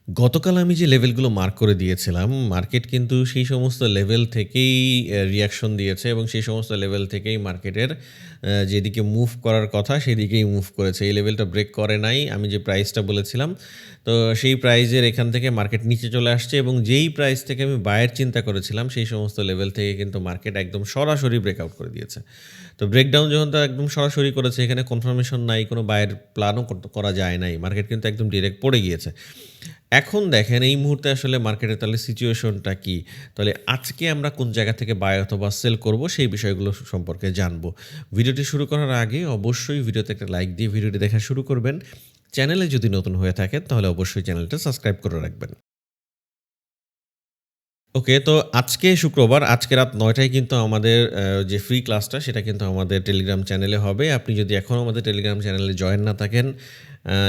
গতকাল আমি যে লেভেলগুলো মার্ক করে দিয়েছিলাম, মার্কেট কিন্তু সেই সমস্ত লেভেল থেকেই রিঅ্যাকশন দিয়েছে এবং সেই সমস্ত লেভেল থেকেই মার্কেটের যেদিকে মুভ করার কথা সেদিকেই মুভ করেছে। এই লেভেলটা ব্রেক করে নাই। আমি যে প্রাইসটা বলেছিলাম, তো সেই প্রাইজের এখান থেকে মার্কেট নিচে চলে আসছে এবং যেই প্রাইস থেকে আমি বায়ের চিন্তা করেছিলাম, সেই সমস্ত লেভেল থেকে কিন্তু মার্কেট একদম সরাসরি ব্রেকআউট করে দিয়েছে। তো ব্রেকডাউন যখন তো একদম সরাসরি করেছে, এখানে কনফার্মেশন নাই, কোনো বায়ের প্ল্যানও করা যায় নাই। মার্কেট কিন্তু একদম ডিরেক্ট পড়ে গিয়েছে। এখন দেখেন এই মুহূর্তে আসলে মার্কেটের তাহলে সিচুয়েশনটা কি? তাহলে আজকে আমরা কোন জায়গা থেকে বাই অথবা সেল করব সেই বিষয়গুলো সম্পর্কে জানবো। ভিডিওটি শুরু করার আগে অবশ্যই ভিডিওতে একটা লাইক দিয়ে ভিডিওটি দেখা শুরু করবেন। চ্যানেলে যদি নতুন হয়ে থাকেন তাহলে অবশ্যই চ্যানেলটা সাবস্ক্রাইব করে রাখবেন। ওকে, তো আজকে শুক্রবার, আজকে রাত ৯টায় কিন্তু আমাদের যে ফ্রি ক্লাসটা সেটা কিন্তু আমাদের টেলিগ্রাম চ্যানেলে হবে। আপনি যদি এখনও আমাদের টেলিগ্রাম চ্যানেলে জয়েন না থাকেন,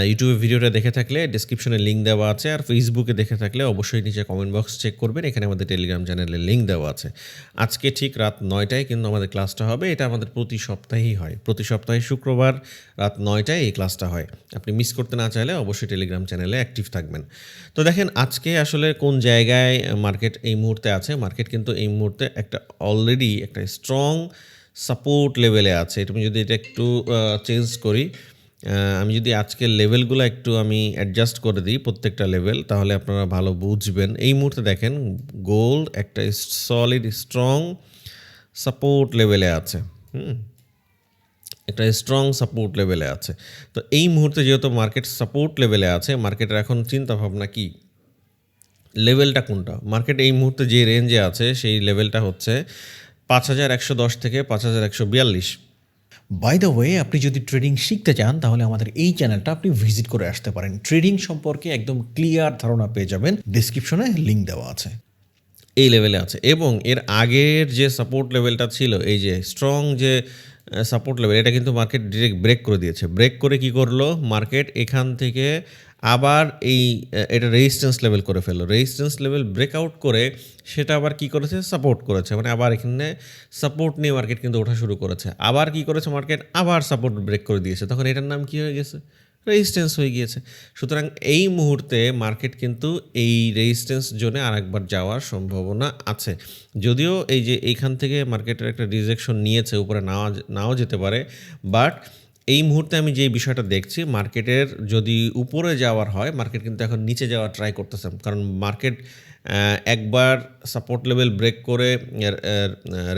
ইউটিউবে ভিডিওটা দেখে থাকলে ডেসক্রিপশনে লিঙ্ক দেওয়া আছে। আর ফেসবুকে দেখে থাকলে অবশ্যই নিচে কমেন্ট বক্স চেক করবেন। এখানে আমাদের টেলিগ্রাম চ্যানেলের লিঙ্ক দেওয়া আছে। আজকে ঠিক রাত ৯টায় কিন্তু আমাদের ক্লাসটা হবে। এটা আমাদের প্রতি সপ্তাহেই হয়। প্রতি সপ্তাহে শুক্রবার রাত ৯টায় এই ক্লাসটা হয়। আপনি মিস করতে না চাইলে অবশ্যই টেলিগ্রাম চ্যানেলে অ্যাক্টিভ থাকবেন। তো দেখেন আজকে আসলে কোন জায়গায় মার্কেট এই মুহূর্তে আছে। মার্কেট কিন্তু এই মুহূর্তে একটা অলরেডি একটা স্ট্রং সাপোর্ট লেভেলে আছে। আমি যদি এটা একটু চেঞ্জ করি, আমি যদি আজকের লেভেলগুলো একটু আমি অ্যাডজাস্ট করে দিই প্রত্যেকটা লেভেল, তাহলে আপনারা ভালো বুঝবেন। এই মুহূর্তে দেখেন গোল্ড একটা সলিড স্ট্রং সাপোর্ট লেভেলে আছে। একটা স্ট্রং সাপোর্ট লেভেলে আছে। তো এই মুহূর্তে যেহেতু মার্কেট সাপোর্ট লেভেলে আছে, মার্কেটের এখন চিন্তাভাবনা কি, লেভেলটা কোনটা? মার্কেট এই মুহূর্তে যে রেঞ্জে আছে সেই লেভেলটা হচ্ছে ৫,১১০ থেকে ৫,১৪২। বাই দ্য ওয়ে, আপনি যদি ট্রেডিং শিখতে চান তাহলে আমাদের এই চ্যানেলটা আপনি ভিজিট করে আসতে পারেন। ট্রেডিং সম্পর্কে একদম ক্লিয়ার ধারণা পেয়ে যাবেন। ডেসক্রিপশনে লিঙ্ক দেওয়া আছে। এই লেভেলে আছে এবং এর আগের যে সাপোর্ট লেভেলটা ছিল, এই যে স্ট্রং যে সাপোর্ট লেভেল, এটা কিন্তু মার্কেট ডিরেক্ট ব্রেক করে দিয়েছে। ব্রেক করে কি করলো মার্কেট, এখান থেকে আবার এই এটা রেজিস্ট্যান্স লেভেল করে ফেললো। রেজিস্ট্যান্স লেভেল ব্রেকআউট করে সেটা আবার কি করেছে, সাপোর্ট করেছে। মানে আবার এখানে সাপোর্ট নিয়ে মার্কেট কিন্তু ওঠা শুরু করেছে। আবার কি করেছে মার্কেট, আবার সাপোর্ট ব্রেক করে দিয়েছে। তখন এটার নাম কি হয়ে গেছে, রেজিস্ট্যান্স হয়ে গিয়েছে। সুতরাং এই মুহূর্তে মার্কেট কিন্তু এই রেজিস্ট্যান্স জোনে আরেকবার যাওয়ার সম্ভাবনা আছে। যদিও এই যে এইখান থেকে মার্কেটের একটা রিজেকশন নিয়েছে, উপরে নাও যেতে পারে, বাট এই মুহূর্তে আমি যে বিষয়টা দেখছি, মার্কেটের যদি উপরে যাওয়ার হয়, মার্কেট কিন্তু এখন নিচে যাওয়ার ট্রাই করতেছে। কারণ মার্কেট একবার সাপোর্ট লেভেল ব্রেক করে,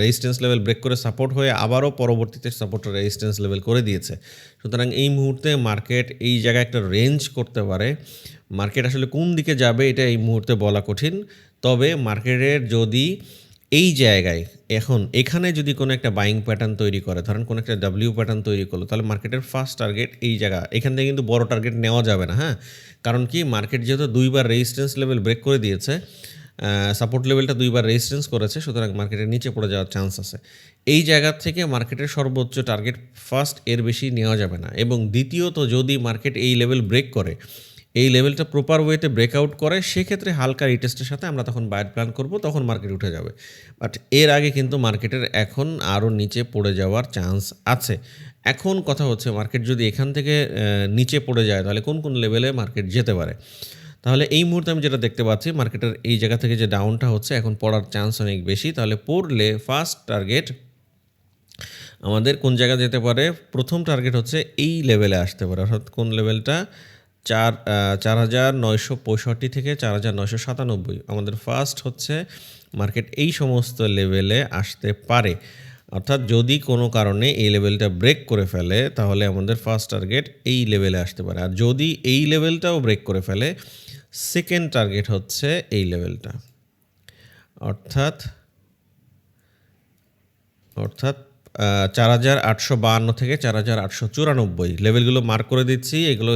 রেজিস্ট্যান্স লেভেল ব্রেক করে সাপোর্ট হয়ে আবারও পরবর্তীতে সাপোর্ট রেজিস্ট্যান্স লেভেল করে দিয়েছে। সুতরাং এই মুহূর্তে মার্কেট এই জায়গায় একটা রেঞ্জ করতে পারে। মার্কেট আসলে কোন দিকে যাবে এটা এই মুহূর্তে বলা কঠিন। তবে মার্কেটের যদি এই জায়গায় এখন এখানে যদি কোনো একটা বাইং প্যাটার্ন তৈরি করে, ধরেন কোনো একটা ডাব্লিউ প্যাটার্ন তৈরি করলো, তাহলে মার্কেটের ফার্স্ট টার্গেট এই জায়গা। এখান থেকে কিন্তু বড় টার্গেট নেওয়া যাবে না, হ্যাঁ। কারণ কি, মার্কেট যেহেতু দুইবার রেজিস্ট্যান্স লেভেল ব্রেক করে দিয়েছে, সাপোর্ট লেভেলটা দুইবার রেজিস্ট্যান্স করেছে, সুতরাং মার্কেটের নিচে পড়ে যাওয়ার চান্স আছে। এই জায়গা থেকে মার্কেটের সর্বোচ্চ টার্গেট ফার্স্ট এর বেশি নেওয়া যাবে না। এবং দ্বিতীয়ত, যদি মার্কেট এই লেভেল ব্রেক করে, এই লেভেলটা প্রপার ওয়েতে ব্রেকআউট করে, সেক্ষেত্রে হালকা রিটেস্টের সাথে আমরা তখন বায়ার প্ল্যান করব, তখন মার্কেট উঠে যাবে। বাট এর আগে কিন্তু মার্কেটের এখন আরও নিচে পড়ে যাওয়ার চান্স আছে। এখন কথা হচ্ছে, মার্কেট যদি এখান থেকে নিচে পড়ে যায়, তাহলে কোন কোন লেভেলে মার্কেট যেতে পারে। তাহলে এই মুহূর্তে আমি যেটা দেখতে পাচ্ছি, মার্কেটের এই জায়গা থেকে যে ডাউনটা হচ্ছে, এখন পড়ার চান্স অনেক বেশি। তাহলে পড়লে ফার্স্ট টার্গেট আমাদের কোন জায়গায় যেতে পারে, প্রথম টার্গেট হচ্ছে এই লেভেলে আসতে পারে। অর্থাৎ কোন লেভেলটা, 4,965 থেকে 4,997। আমাদের ফার্স্ট হচ্ছে মার্কেট এই সমস্ত লেভেলে আসতে পারে। অর্থাৎ যদি কোনো কারণে এই লেভেলটা ব্রেক করে ফেলে, তাহলে আমাদের ফার্স্ট টার্গেট এই লেভেলে আসতে পারে। আর যদি এই লেভেলটাও ব্রেক করে ফেলে, সেকেন্ড টার্গেট হচ্ছে এই লেভেলটা। অর্থাৎ অর্থাৎ 4,852 থেকে 4,894 লেভেলগুলো মার্ক করে দিচ্ছি। এগুলো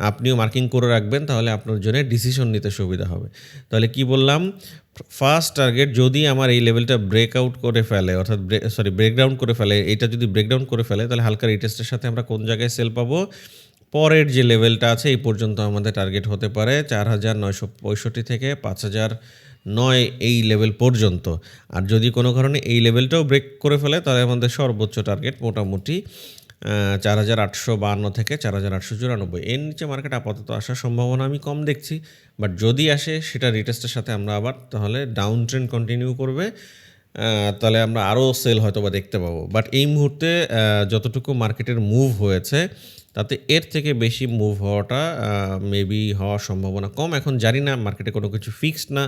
আপনিও মার্কিং করে রাখবেন, তাহলে আপনার জন্য ডিসিশন নিতে সুবিধা হবে। তাহলে কি বললাম, ফার্স্ট টার্গেট যদি আমার এই লেভেলটা ব্রেকআউট করে ফেলে, অর্থাৎ ব্রেকডাউন করে ফেলে, এটা যদি ব্রেকডাউন করে ফেলে, তাহলে হালকা রিটেস্টের সাথে আমরা কোন জায়গায় সেল পাবো, পরের যে লেভেলটা আছে এই পর্যন্ত আমাদের টার্গেট হতে পারে 4,965 থেকে 5,009 এই লেভেল পর্যন্ত। আর যদি কোনো কারণে এই লেভেলটাও ব্রেক করে ফেলে, তাহলে আমাদের সর্বোচ্চ টার্গেট মোটামুটি 4852 থেকে 4894, এর নিচে মার্কেট আপাতত আসার সম্ভাবনা আমি কম দেখছি। বাট যদি আসে সেটা রিটেস্টের সাথে আমরা আবার তাহলে ডাউন ট্রেন্ড কন্টিনিউ করবে, তাহলে আমরা আরও সেল হয়তো বা দেখতে পাবো। বাট এই মুহূর্তে যতটুকু মার্কেটের মুভ হয়েছে তাতে এর থেকে বেশি মুভ হওয়াটা মেবি হওয়ার সম্ভাবনা কম। এখন জানি না, মার্কেটে কোনো কিছু ফিক্সড না,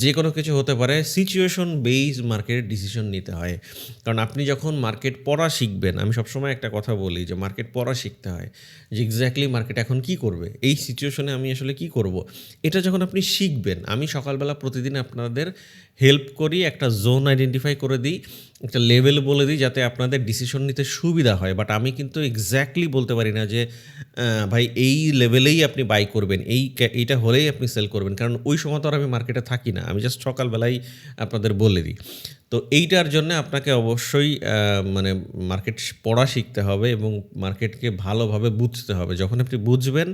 যে কোনো কিছু হতে পারে। সিচুয়েশন বেইজ মার্কেটের ডিসিশন নিতে হয়, কারণ আপনি যখন মার্কেট পড়া শিখবেন, আমি সবসময় একটা কথা বলি যে মার্কেট পড়া শিখতে হয়, যে এক্স্যাক্টলি মার্কেট এখন কী করবে, এই সিচুয়েশনে আমি আসলে কী করব, এটা যখন আপনি শিখবেন। আমি সকালবেলা প্রতিদিন আপনাদের হেল্প করি, একটা জোন আইডেন্টিফাই করে দিই, একটা লেভেল বলে দিই যাতে আপনাদের ডিসিশন নিতে সুবিধা হয়। বাট আমি কিন্তু এক্স্যাক্টলি বলতে পারি না যে ভাই এই লেভেলেই আপনি বাই করবেন, এইটা হলেই আপনি সেল করবেন, কারণ ওই সময় তো আর আমি মার্কেটে থাকি না। আমি জাস্ট সকালবেলাই আপনাদের বলে দিই। তো এইটার জন্য আপনাকে অবশ্যই মানে মার্কেট পড়া শিখতে হবে এবং মার্কেটকে ভালোভাবে বুঝতে হবে। যখন আপনি বুঝবেন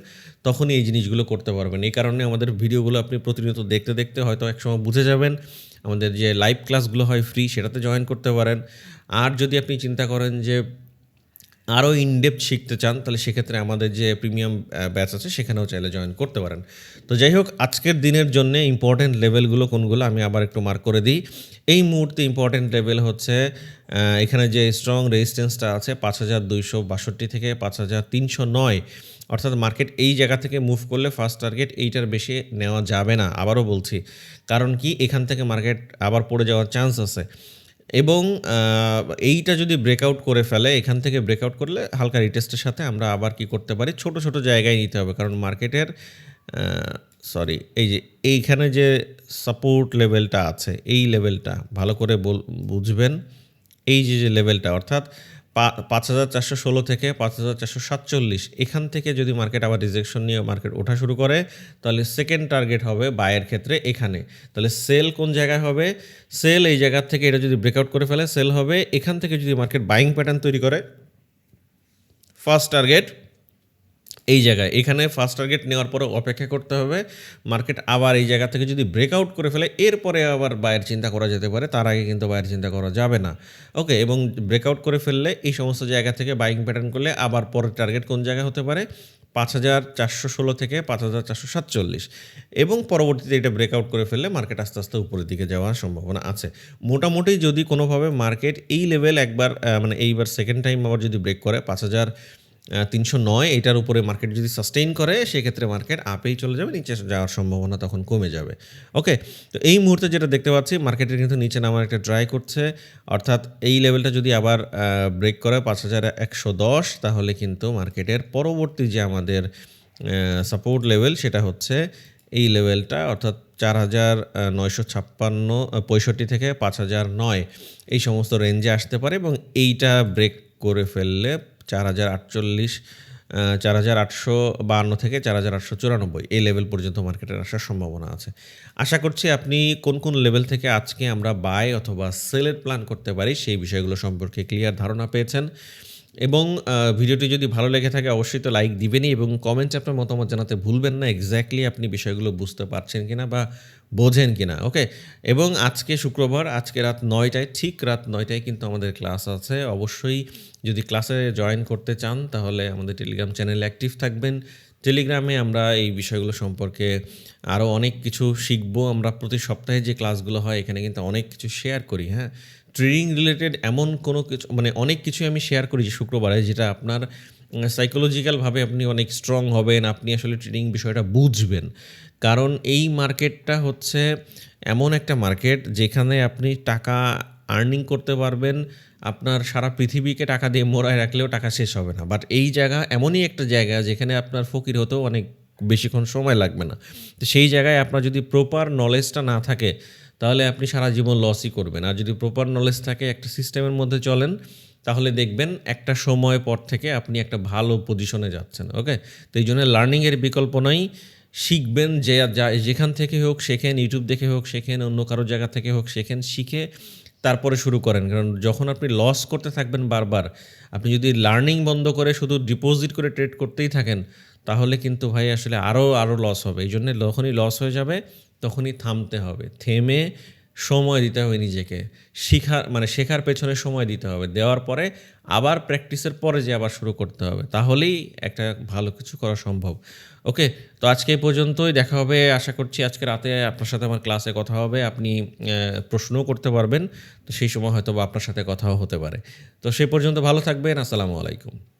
তখনই এই জিনিসগুলো করতে পারবেন। এই কারণে আমাদের ভিডিওগুলো আপনি প্রতিনিয়ত দেখতে দেখতে হয়তো একসময় বুঝে যাবেন। আমাদের যে লাইভ ক্লাসগুলো হয় ফ্রি, সেটাতে জয়েন করতে পারেন। আর যদি আপনি চিন্তা করেন যে আরও ইনডেপথ শিখতে চান, তাহলে সেক্ষেত্রে আমাদের যে প্রিমিয়াম ব্যাচ আছে সেখানেও চাইলে জয়েন করতে পারেন। তো যাই হোক, আজকের দিনের জন্য ইম্পর্টেন্ট লেভেলগুলো কোনগুলো আমি আবার একটু মার্ক করে দিই। এই মুহূর্তে ইম্পর্টেন্ট লেভেল হচ্ছে এখানে যে স্ট্রং রেজিস্ট্যান্সটা আছে 5262 থেকে 5309, অর্থাৎ মার্কেট এই জায়গা থেকে মুভ করলে ফার্স্ট টার্গেট এইটার বেশি নেওয়া যাবে না। আবারও বলছি, কারণ কি এখান থেকে মার্কেট আবার পড়ে যাওয়ার চান্স আছে। এবং এইটা যদি ব্রেকআউট করে ফেলে, এখান থেকে ব্রেকআউট করলে হালকা রিটেস্টের সাথে আমরা আবার কি করতে পারি, ছোট ছোট জায়গায় নিতে হবে। কারণ মার্কেটের এই যে এইখানে যে সাপোর্ট লেভেলটা আছে, এই লেভেলটা ভালো করে বুঝবেন। এই যে লেভেলটা, অর্থাৎ 5416 থেকে 5447, এখান থেকে যদি মার্কেট আবার রিজেকশন নিয়ে মার্কেট ওঠা শুরু করে, তাহলে সেকেন্ড টার্গেট হবে বায়ের ক্ষেত্রে এখানে। তাহলে সেল কোন জায়গায় হবে? সেল এই জায়গার থেকে, এটা যদি ব্রেকআউট করে ফেলে সেল হবে। এখান থেকে যদি মার্কেট বাইং প্যাটার্ন তৈরি করে, ফার্স্ট টার্গেট এই জায়গায়, এখানে ফার্স্ট টার্গেট নেওয়ার পরে অপেক্ষা করতে হবে। মার্কেট আবার এই জায়গা থেকে যদি ব্রেকআউট করে ফেলে, এরপরে আবার বায়ের চিন্তা করা যেতে পারে, তার আগে কিন্তু বায়ের চিন্তা করা যাবে না। ওকে, এবং ব্রেকআউট করে ফেললে এই সমস্ত জায়গা থেকে বাইং প্যাটার্ন করলে আবার পরের টার্গেট কোন জায়গা হতে পারে? 5416 থেকে 5447, এবং পরবর্তীতে এটা ব্রেকআউট করে ফেললে মার্কেট আস্তে আস্তে উপরের দিকে যাওয়ার সম্ভাবনা আছে। মোটামুটি যদি কোনোভাবে মার্কেট এই লেভেল একবার মানে এইবার সেকেন্ড টাইম আবার যদি ব্রেক করে 5309, এটার উপরে মার্কেট যদি সাস্টেইন করে, সেক্ষেত্রে মার্কেট আপেই চলে যাবে, নিচে যাওয়ার সম্ভাবনা তখন কমে যাবে। ওকে, তো এই মুহূর্তে যেটা দেখতে পাচ্ছি, মার্কেটের কিন্তু নিচে নামার একটা ট্রাই করছে, অর্থাৎ এই লেভেলটা যদি আবার ব্রেক করে 5110, তাহলে কিন্তু মার্কেটের পরবর্তী যে আমাদের সাপোর্ট লেভেল সেটা হচ্ছে এই লেভেলটা, অর্থাৎ 4956 থেকে 5009, এই সমস্ত রেঞ্জে আসতে পারে। এবং এইটা ব্রেক করে ফেললে 4048, 4852 থেকে 4894, এই লেভেল পর্যন্ত মার্কেটের আসার সম্ভাবনা আছে। আশা করছি আপনি কোন কোন লেভেল থেকে আজকে আমরা বাই অথবা সেলের প্ল্যান করতে পারি সেই বিষয়গুলো সম্পর্কে ক্লিয়ার ধারণা পেয়েছেন। এবং ভিডিওটি যদি ভালো লেগে থাকে অবশ্যই তো লাইক দিবেনই, এবং কমেন্টে আপনার মতামত জানাতে ভুলবেন না, এক্স্যাক্টলি আপনি বিষয়গুলো বুঝতে পারছেন কিনা বা বোঝেন কিনা। ওকে, এবং আজকে শুক্রবার, আজকে রাত 9টায়, ঠিক রাত 9টায় কিন্তু আমাদের ক্লাস আছে। অবশ্যই যদি ক্লাসে জয়েন করতে চান তাহলে আমাদের টেলিগ্রাম চ্যানেলে অ্যাক্টিভ থাকবেন। টেলিগ্রামে আমরা এই বিষয়গুলো সম্পর্কে আরও অনেক কিছু শিখবো। আমরা প্রতি সপ্তাহে যে ক্লাসগুলো হয় এখানে কিন্তু অনেক কিছু শেয়ার করি। হ্যাঁ, ট্রেডিং রিলেটেড এমন কোনো কিছু, মানে অনেক কিছুই আমি শেয়ার করি যে শুক্রবারে, যেটা আপনার সাইকোলজিক্যালভাবে আপনি অনেক স্ট্রং হবেন, আপনি আসলে ট্রেডিং বিষয়টা বুঝবেন। কারণ এই মার্কেটটা হচ্ছে এমন একটা মার্কেট যেখানে আপনি টাকা আর্নিং করতে পারবেন, আপনার সারা পৃথিবীকে টাকা দিয়ে মোড়ায় রাখলেও টাকা শেষ হবে না। বাট এই জায়গা এমনই একটা জায়গা যেখানে আপনার ফকির হতেও অনেক বেশিক্ষণ সময় লাগবে না। তো সেই জায়গায় আপনার যদি প্রপার নলেজটা না থাকে, তাহলে আপনি সারা জীবন লসই করবেন। আর যদি প্রপার নলেজ থাকে, একটা সিস্টেমের মধ্যে চলেন, তাহলে দেখবেন একটা সময় পর থেকে আপনি একটা ভালো পজিশনে যাচ্ছেন। ওকে, তো এই জন্য লার্নিংয়ের বিকল্প নাই। শিখবেন, যেখান থেকে হোক শেখেন, ইউটিউব দেখে হোক শেখেন, অন্য কারো জায়গা থেকে হোক শেখেন, শিখে তারপরে শুরু করেন। কারণ যখন আপনি লস করতে থাকবেন বারবার, আপনি যদি লার্নিং বন্ধ করে শুধু ডিপোজিট করে ট্রেড করতেই থাকেন, তাহলে কিন্তু ভাই আসলে আরও লস হবে। এই জন্য যখনই লস হয়ে যাবে তখনই থামতে হবে। থেমে সময় দিতে হবে নিজেকে। শেখার পেছনে সময় দিতে হবে। দেওয়ার পরে আবার প্র্যাকটিসের পরে যেয়ে আবার শুরু করতে হবে। তাহলেই একটা ভালো কিছু করা সম্ভব। ওকে? তো আজকে এই পর্যন্তই। দেখা হবে আশা করছি আজকে রাতে আপনার সাথে আমার ক্লাসে কথা হবে। আপনি প্রশ্নও করতে পারবেন। তো সেই সময় হয়তোবা আপনার সাথে কথাও হতে পারে। তো সেই পর্যন্ত ভালো থাকবেন। আসসালামু আলাইকুম।